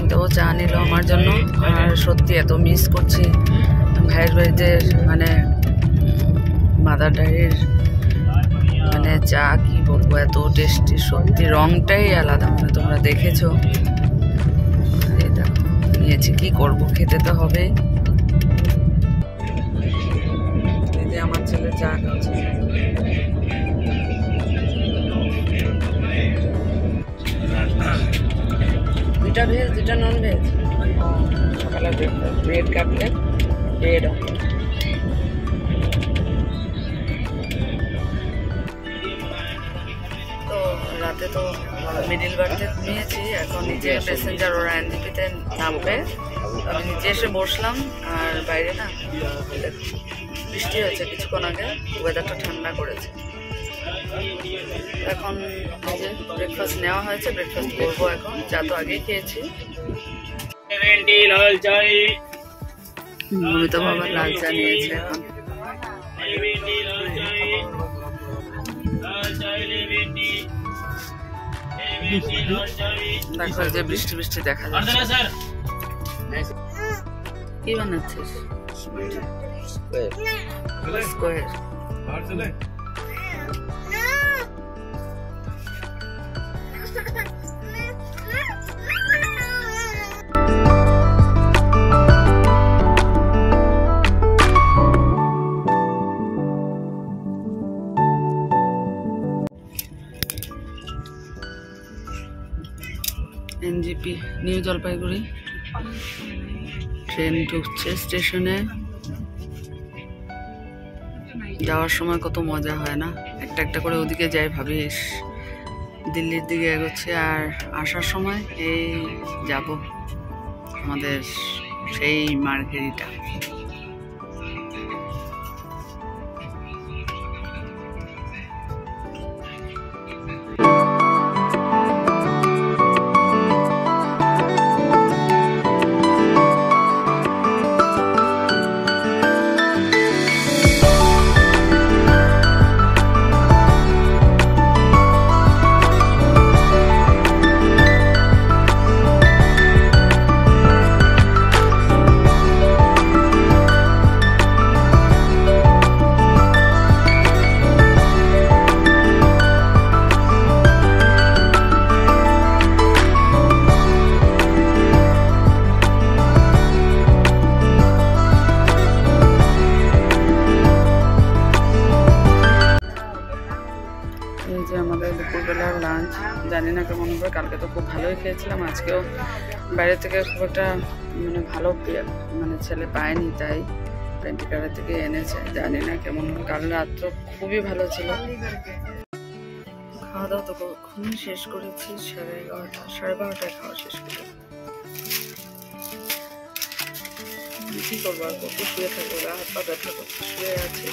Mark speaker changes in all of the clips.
Speaker 1: তো ও চা নিল আমার জন্য। আর সত্যি এত মিস করছি ভাইয়ের বাড়িতে, মানে মাদার ডায়েরির মানে চা, কি বলবো, এত টেস্টি, সত্যি রংটাই আলাদা, মানে তোমরা দেখেছো। এটা নিয়েছি, কি করব, খেতে তো হবে। এই যে আমার ছেলে চা খাচ্ছে। দুটা ভেজ, দুটা নন ভেজ। সকালে breakfast bread cutlet, bread omelette. তো রাতে তো মিডিল বার্থে ঘুমিয়েছি, এখন নিচে প্যাসেঞ্জার ওরা এনজিপিতে নামবে, আমি নিচে এসে বসলাম। আর বাইরে না বৃষ্টি হয়েছে কিছুক্ষণ আগে, ওয়েদারটা ঠান্ডা করেছে। এখন এই যে ব্রেকফাস্ট নেওয়া হয়েছে, ব্রেকফাস্ট করবো এখন। চা তো আগেই খেয়েছি। মমিতা বাবা লাল চা নিয়েছে এখন। দেখো যে বৃষ্টি বৃষ্টি দেখা যাচ্ছে। কি বানাচ্ছিস? Square. NJP New Jalpaiguri train ঢুকছে স্টেশনে। যাওয়ার সময় কত মজা হয় না, একটা একটা করে ওদিকে যাই, ভাবিস দিল্লির দিকে এগোচ্ছে। আর আসার সময় এই যাব আমাদের সেই মার্গেরিটা। আমাদের দুপুরবেলার লাঞ্চ, জানি না কেমন হবে। কালকে তো খুব ভালোই খেয়েছিলাম, আজকেও বাইরে থেকে খুব একটা মানে ভালো মানে ছেলে পায়নি, তাই পেন্টিকারের থেকে এনেছে। জানি না কেমন হবে। কাল রাত্র খুবই ভালো ছিল। খাওয়া দাওয়া তো কখনই শেষ করেছি, 11:30 12:30 খাওয়া শেষ করে। কি করবো আর, কত শুয়ে থাকবো, গা হাত পা ব্যথা করতে, শুয়ে আছে।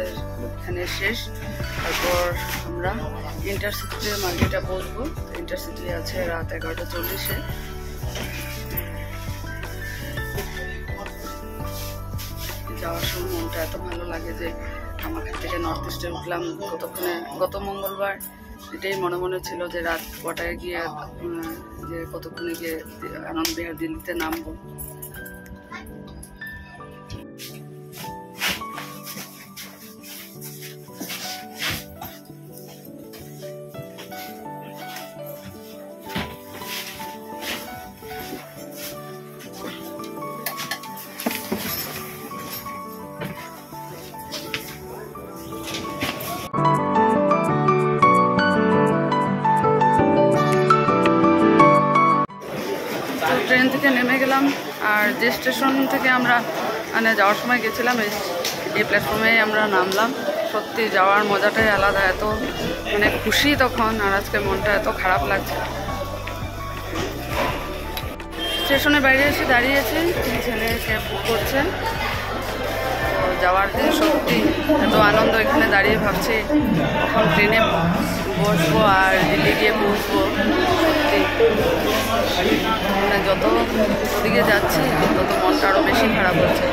Speaker 1: আমাদের এখানে শেষ। তারপর আমরা ইন্টারসিটিতে মার্কেটে বসবো। ইন্টারসিটি আছে রাত 11:40-এ। যাওয়ার সময় মনটা এত ভালো লাগে যে আমাকে থেকে নর্থ ইস্টে উঠলাম গত মঙ্গলবার। এটাই মনে মনে ছিল যে রাত কটায় গিয়ে যে কতক্ষণে গিয়ে আনন্দ বিহার দিল্লিতে নামবো। ট্রেন থেকে নেমে গেলাম, আর যে স্টেশন থেকে আমরা মানে যাওয়ার সময় গেছিলাম এই প্ল্যাটফর্মে আমরা নামলাম। সত্যি যাওয়ার মজাটাই আলাদা, এত মানে খুশি তখন, আর আজকে মনটা এত খারাপ লাগছে। স্টেশনের বাইরে এসে দাঁড়িয়েছি, ছেলে ক্যাব বুক করছে। যাওয়ার দিন সত্যি এত আনন্দ, এখানে দাঁড়িয়ে ভাবছি কখন ট্রেনে বসবো আর দিল্লি গিয়ে পৌঁছবো। সত্যি মানে যত ওদিকে যাচ্ছি তত মনটা আরও বেশি খারাপ হচ্ছে।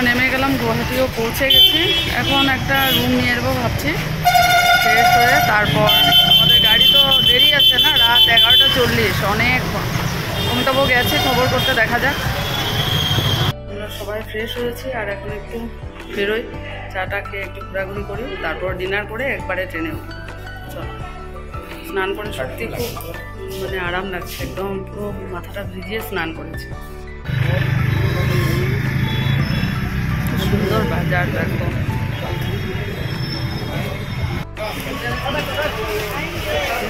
Speaker 1: নেমে গেলাম, গুয়াহাটিও পৌঁছে গেছি। এখন একটা রুম নিয়ে নেবো ভাবছি, ফ্রেশ হয়ে। তারপর আমাদের গাড়ি তো দেরি আছে না, রাত 11:40, অনেকক্ষণ। অমিতাভ গেছে খবর করতে, দেখা যাক। আমরা সবাই ফ্রেশ হয়েছি, আর এখন একটু বেরোই, চাটা খেয়ে একটু ঘোরাঘুরি করি, তারপর ডিনার করে একবারে ট্রেনে উঠি। চল, স্নান করে সত্যি খুব মানে আরাম লাগছে, একদম পুরো মাথাটা ভিজিয়ে স্নান করেছি। সুন্দর বাজার দেখো।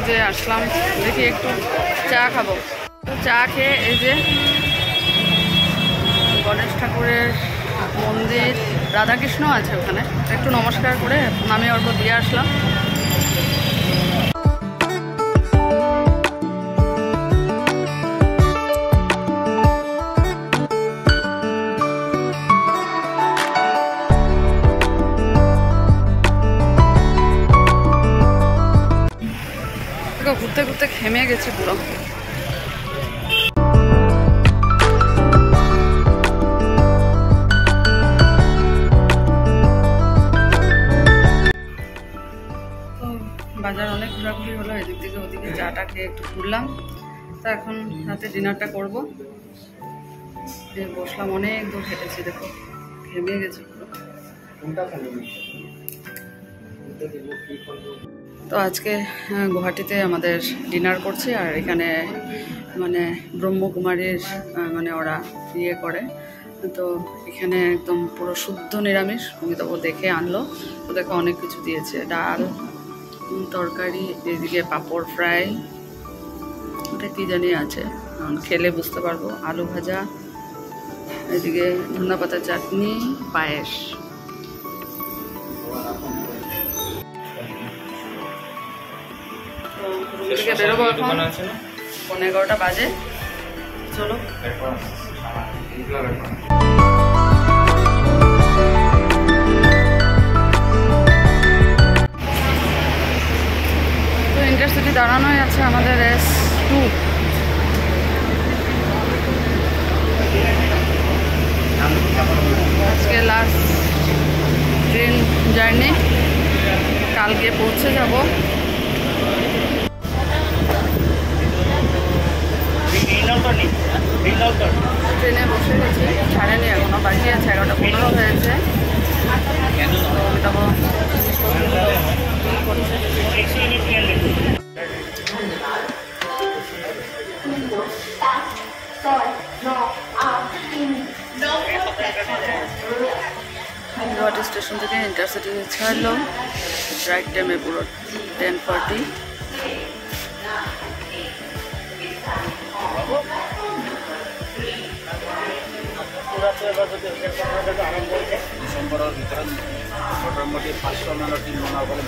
Speaker 1: যে আসলাম, দেখি একটু চা খাবো। তো চা খেয়ে এই যে গণেশ ঠাকুরের মন্দির, রাধাকৃষ্ণ আছে ওখানে, একটু নমস্কার করে আমি অল্প দিয়ে আসলাম। ঘুরতে ঘুরতে ঘেমে গেছি পুরো। বাজার অনেক ঘোরাঘুরি হলো, এদিক থেকে ওদিকে চাটা খেয়ে একটু ঘুরলাম। তো এখন রাতে ডিনারটা করবো। বসলাম, অনেক দূর হেঁটেছি, দেখো ঘেমে গেছি পুরো। তো আজকে গুয়াহাটিতে আমাদের ডিনার করছি, আর এখানে মানে ব্রহ্মকুমারীর মানে ওরা ইয়ে করে, তো এখানে একদম পুরো শুদ্ধ নিরামিষ। অমিতাভ দেখে আনলো, তো দেখো অনেক কিছু দিয়েছে, ডাল, তরকারি, এদিকে পাঁপড় ফ্রাই, ওটা কী জানি আছে, খেলে বুঝতে পারবো, আলু ভাজা, এদিকে ধনেপাতা চাটনি, পায়েস। রুম থেকে বেরোবো এখন, 11:15 বাজে। চলো। তো ইন্টারসিটি দাঁড়ানোই আছে আমাদের S2। জার্নি, কালকে পৌঁছে যাব। ট্রেনে বসে গেছি, ছাড়েনি এখনো, বাকি আছে 11:15 হয়েছে। গুয়াহাটি স্টেশন থেকে ইন্টারসিটি ছাড়লো, রাইট টাইমে পুরো 10:40।
Speaker 2: ডিসেম্বরের ভিতরে মোটামুটি 500 টিম বানাবো বলে